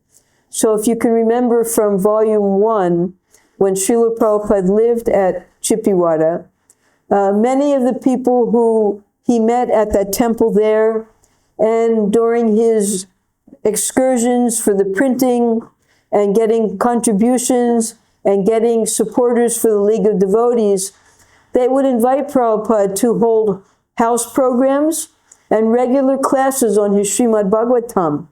So if you can remember from volume 1, when Srila Prabhupada lived at Chippiwada, many of the people who he met at that temple there and during his excursions for the printing and getting contributions and getting supporters for the League of Devotees, they would invite Prabhupada to hold house programs and regular classes on his Srimad Bhagavatam.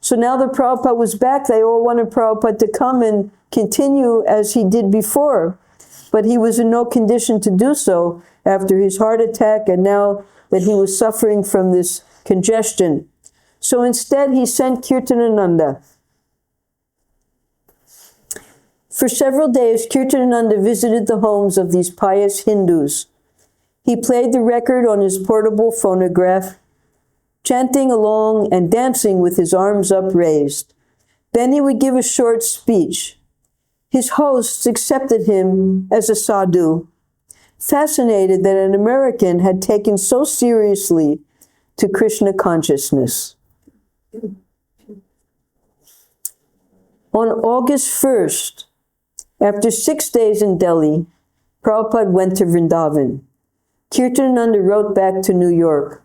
So now that Prabhupada was back, they all wanted Prabhupada to come and continue as he did before. But he was in no condition to do so after his heart attack and now that he was suffering from this congestion. So instead he sent Kirtanananda. For several days, Kirtanananda visited the homes of these pious Hindus. He played the record on his portable phonograph, chanting along and dancing with his arms upraised. Then he would give a short speech. His hosts accepted him as a sadhu, fascinated that an American had taken so seriously to Krishna consciousness. On August 1st, after 6 days in Delhi, Prabhupada went to Vrindavan. Kirtanananda wrote back to New York,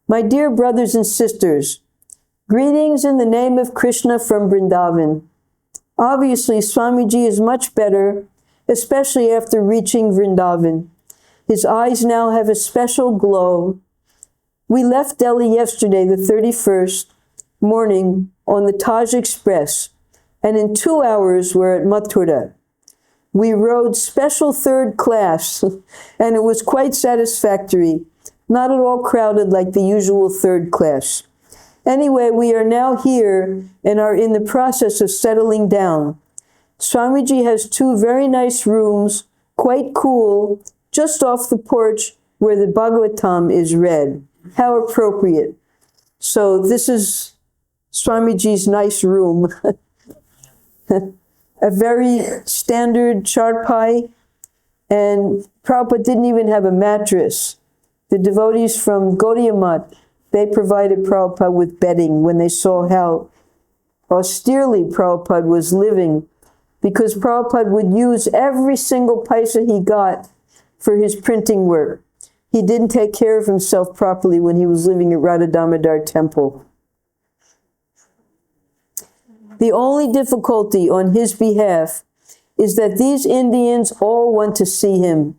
"My dear brothers and sisters, greetings in the name of Krishna from Vrindavan. Obviously, Swamiji is much better, especially after reaching Vrindavan. His eyes now have a special glow. We left Delhi yesterday, the 31st, morning on the Taj Express, and in 2 hours we're at Mathura. We rode special third class, and it was quite satisfactory, not at all crowded like the usual third class. Anyway, we are now here and are in the process of settling down. Swamiji has 2 very nice rooms, quite cool, just off the porch where the Bhagavatam is read. How appropriate." So this is Swamiji's nice room. A very standard charpai, and Prabhupada didn't even have a mattress. The devotees from Gaudiya Math, they provided Prabhupada with bedding when they saw how austerely Prabhupada was living, because Prabhupada would use every single paisa he got for his printing work. He didn't take care of himself properly when he was living at Radha Damodar Temple. The only difficulty on his behalf is that these Indians all want to see him,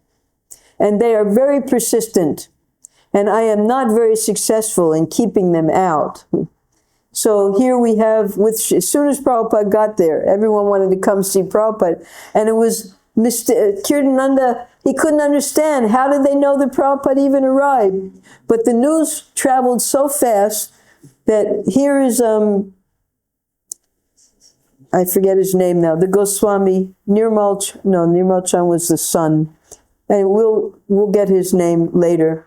and they are very persistent, and I am not very successful in keeping them out. So here we have, as soon as Prabhupada got there, everyone wanted to come see Prabhupada, and it was Kirtanananda, he couldn't understand, how did they know that Prabhupada even arrived? But the news traveled so fast that here is, I forget his name now, the Goswami, Nirmal Chand was the son, and we'll get his name later,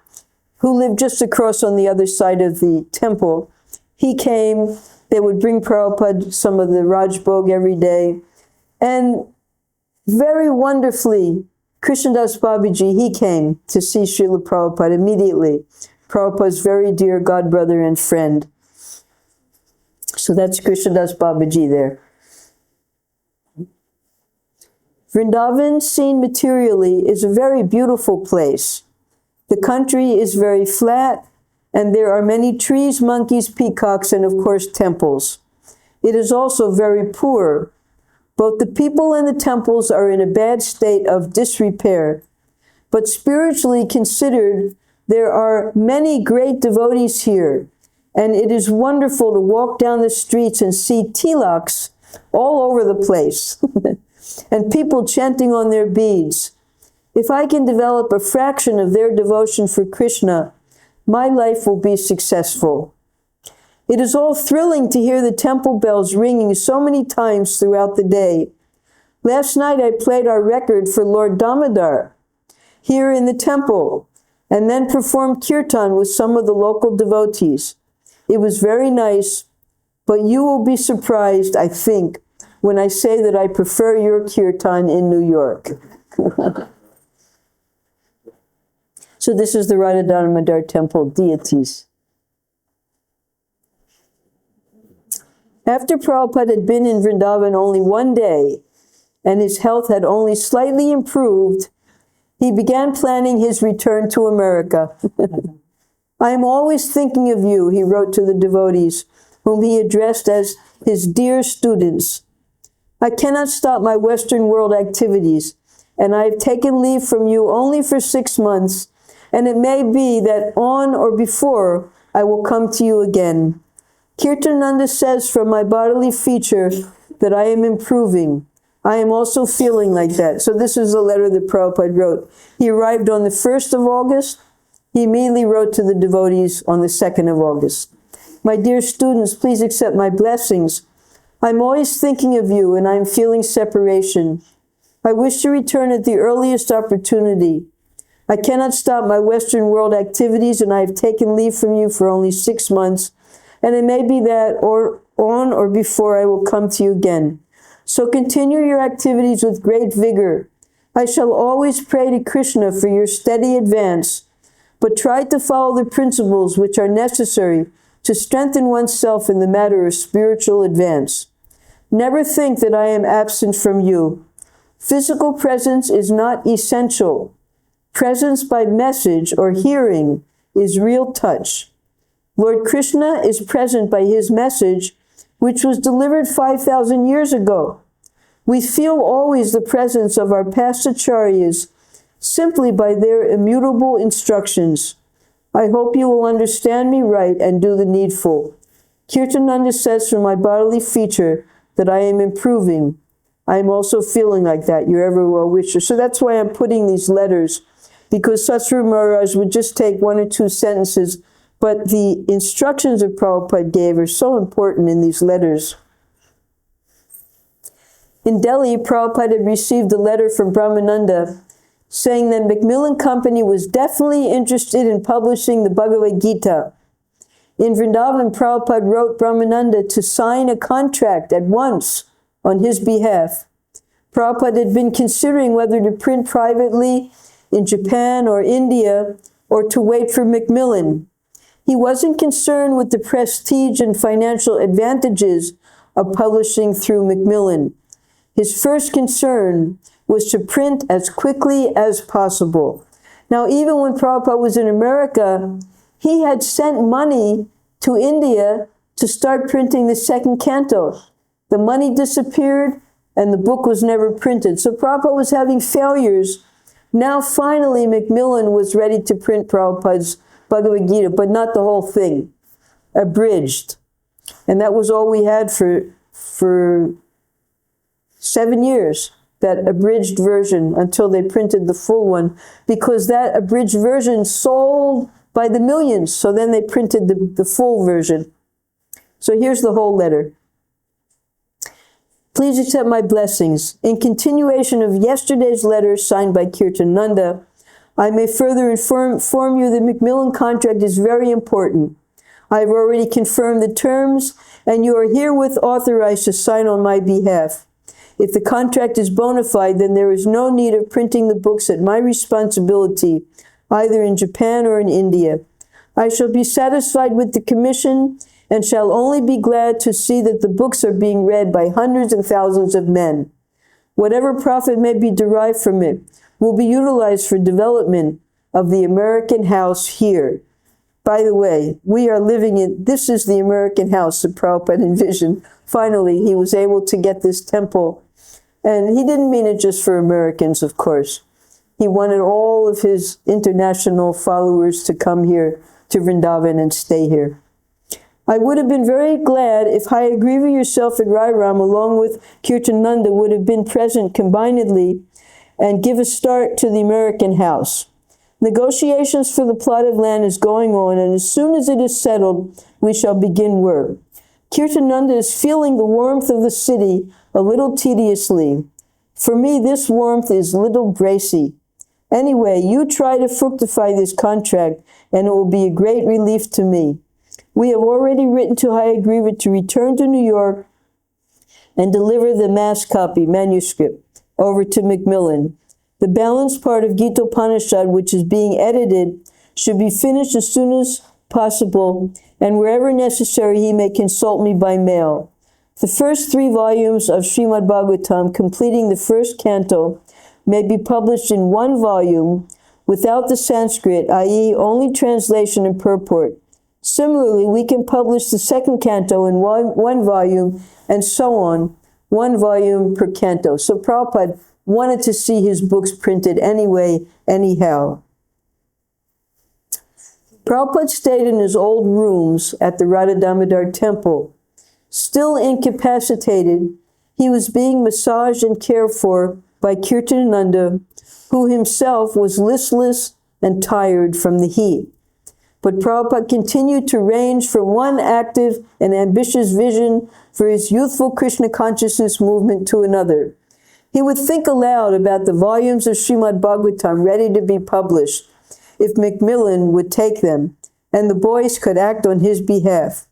who lived just across on the other side of the temple. He came, they would bring Prabhupada some of the Rajbhog every day, and very wonderfully, Krishnadas Babaji, he came to see Srila Prabhupada immediately. Prabhupada's very dear godbrother and friend. So that's Krishnadas Babaji there. Vrindavan, seen materially, is a very beautiful place. The country is very flat, and there are many trees, monkeys, peacocks, and of course temples. It is also very poor. Both the people and the temples are in a bad state of disrepair. But spiritually considered, there are many great devotees here, and it is wonderful to walk down the streets and see tilaks all over the place, and people chanting on their beads. If I can develop a fraction of their devotion for Krishna, my life will be successful. It is all thrilling to hear the temple bells ringing so many times throughout the day. Last night I played our record for Lord Damodar here in the temple, and then performed kirtan with some of the local devotees. It was very nice, but you will be surprised, I think, when I say that I prefer your kirtan in New York. So this is the Radha Damodar temple deities. After Prabhupada had been in Vrindavan only one day, and his health had only slightly improved, he began planning his return to America. I am always thinking of you, he wrote to the devotees, whom he addressed as his dear students. I cannot stop my Western world activities, and I have taken leave from you only for 6 months, and it may be that on or before I will come to you again. Kirtananda says from my bodily feature that I am improving. I am also feeling like that. So this is a letter that Prabhupada wrote. He arrived on the 1st of August. He immediately wrote to the devotees on the 2nd of August. My dear students, please accept my blessings. I'm always thinking of you, and I'm feeling separation. I wish to return at the earliest opportunity. I cannot stop my Western world activities, and I have taken leave from you for only 6 months, and it may be that or on or before I will come to you again. So continue your activities with great vigor. I shall always pray to Krishna for your steady advance, but try to follow the principles which are necessary to strengthen oneself in the matter of spiritual advance. Never think that I am absent from you. Physical presence is not essential. Presence by message or hearing is real touch. Lord Krishna is present by his message, which was delivered 5,000 years ago. We feel always the presence of our past acharyas simply by their immutable instructions. I hope you will understand me right and do the needful. Kirtananda says from my bodily feature that I am improving. I am also feeling like that, your ever well-wisher. So that's why I'm putting these letters, because Satsuru Maharaj would just take 1 or 2 sentences, but the instructions that Prabhupada gave are so important in these letters. In Delhi, Prabhupada had received a letter from Brahmananda saying that Macmillan Company was definitely interested in publishing the Bhagavad-Gita. In Vrindavan, Prabhupada wrote Brahmananda to sign a contract at once on his behalf. Prabhupada had been considering whether to print privately in Japan or India or to wait for Macmillan. He wasn't concerned with the prestige and financial advantages of publishing through Macmillan. His first concern was to print as quickly as possible. Now, even when Prabhupada was in America, he had sent money to India to start printing the 2nd canto. The money disappeared, and the book was never printed. So Prabhupada was having failures. Now, finally, Macmillan was ready to print Prabhupada's Bhagavad-Gita, but not the whole thing, abridged. And that was all we had for 7 years, that abridged version, until they printed the full one, because that abridged version sold by the millions. So then they printed the full version. So here's the whole letter. Please accept my blessings. In continuation of yesterday's letter signed by Kirtananda, I may further inform you that Macmillan contract is very important. I have already confirmed the terms, and you are herewith authorized to sign on my behalf. If the contract is bona fide, then there is no need of printing the books at my responsibility, either in Japan or in India. I shall be satisfied with the commission and shall only be glad to see that the books are being read by hundreds and thousands of men. Whatever profit may be derived from it will be utilized for development of the American house here. By the way, we are living in, this is the American house that Prabhupada envisioned. Finally, he was able to get this temple. And he didn't mean it just for Americans, of course. He wanted all of his international followers to come here to Vrindavan and stay here. I would have been very glad if Hayagriva yourself and Rairam, along with Kirtananda, would have been present combinedly and give a start to the American house. Negotiations for the plot of land is going on, and as soon as it is settled, we shall begin work. Kirtananda is feeling the warmth of the city a little tediously. For me, this warmth is little bracy. Anyway, you try to fructify this contract, and it will be a great relief to me. We have already written to Hayagriva to return to New York and deliver the mass copy, manuscript, over to Macmillan. The balanced part of Gita Upanishad, which is being edited, should be finished as soon as possible, and wherever necessary, he may consult me by mail. The first 3 volumes of Srimad Bhagavatam, completing the first canto, may be published in 1 volume without the Sanskrit, i.e. only translation and purport. Similarly, we can publish the second canto in one volume, and so on, 1 volume per canto. So Prabhupada wanted to see his books printed anyway, anyhow. Prabhupada stayed in his old rooms at the Radha Damodar temple. Still incapacitated, he was being massaged and cared for by Kirtananda, who himself was listless and tired from the heat. But Prabhupada continued to range from one active and ambitious vision for his youthful Krishna consciousness movement to another. He would think aloud about the volumes of Srimad Bhagavatam ready to be published, if Macmillan would take them, and the boys could act on his behalf.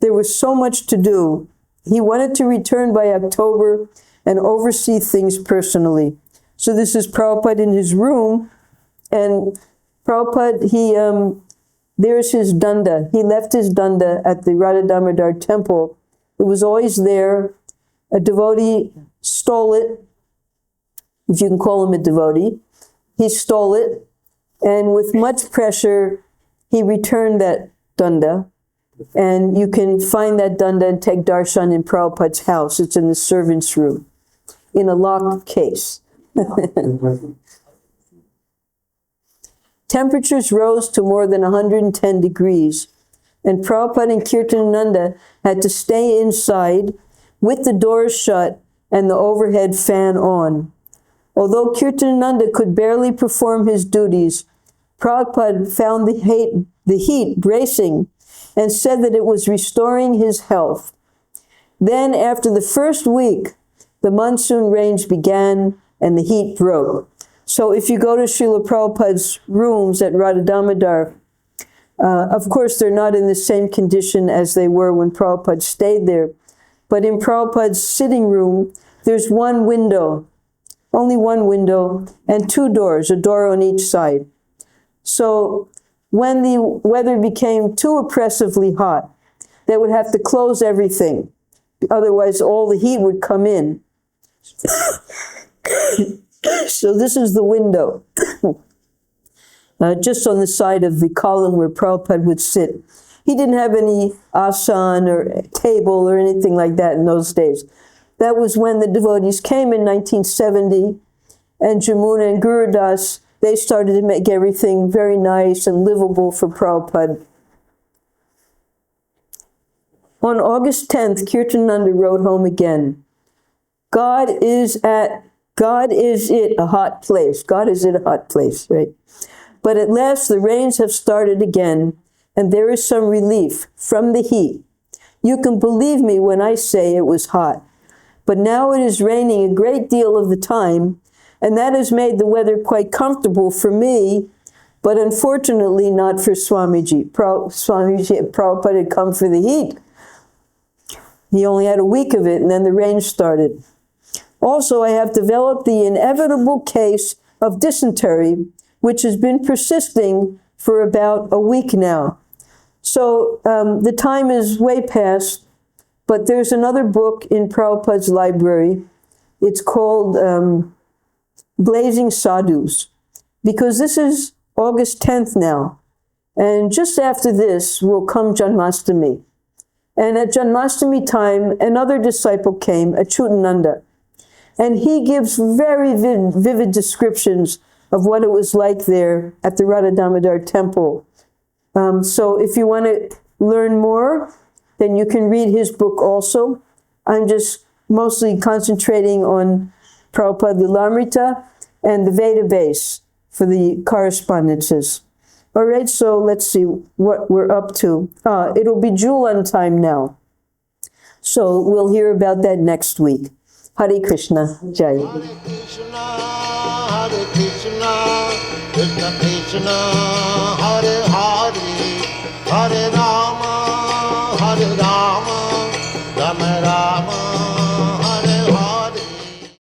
There was so much to do. He wanted to return by October and oversee things personally. So this is Prabhupada in his room, and Prabhupada, there's his danda. He left his danda at the Radha Damodar temple. It was always there. A devotee stole it, if you can call him a devotee. He stole it, and with much pressure, he returned that danda. And you can find that danda and take darshan in Prabhupada's house. It's in the servant's room, in a locked case. Temperatures rose to more than 110 degrees, and Prabhupada and Kirtananda had to stay inside with the doors shut and the overhead fan on. Although Kirtananda could barely perform his duties, Prabhupada found the heat bracing and said that it was restoring his health. Then, after the first week, the monsoon rains began and the heat broke. So if you go to Srila Prabhupada's rooms at Radha Damodar, of course they're not in the same condition as they were when Prabhupada stayed there. But in Prabhupada's sitting room, there's 1 window, only 1 window, and 2 doors, a door on each side. So when the weather became too oppressively hot, they would have to close everything. Otherwise, all the heat would come in. So this is the window, just on the side of the column where Prabhupada would sit. He didn't have any asan or table or anything like that in those days. That was when the devotees came in 1970, and Jamuna and Gurudas, they started to make everything very nice and livable for Prabhupada. On August 10th, Kirtananda wrote home again. God is it a hot place. God is it a hot place, right? But at last the rains have started again, and there is some relief from the heat. You can believe me when I say it was hot. But now it is raining a great deal of the time, and that has made the weather quite comfortable for me, but unfortunately not for Swamiji. Prabhupada had come for the heat. He only had a week of it, and then the rain started. Also, I have developed the inevitable case of dysentery, which has been persisting for about a week now. So the time is way past, but there's another book in Prabhupada's library. It's called Blazing Sadhus, because this is August 10th now. And just after this will come Janmashtami. And at Janmashtami time, another disciple came, Achyutananda. And he gives very vivid descriptions of what it was like there at the Radha Damodar temple. So if you want to learn more, then you can read his book also. I'm just mostly concentrating on Prabhupada Lilamrita and the Veda base for the correspondences. All right, so let's see what we're up to. It'll be Julan time now. So we'll hear about that next week. Hare Krishna, Jai. Hare Krishna, Krishna Krishna,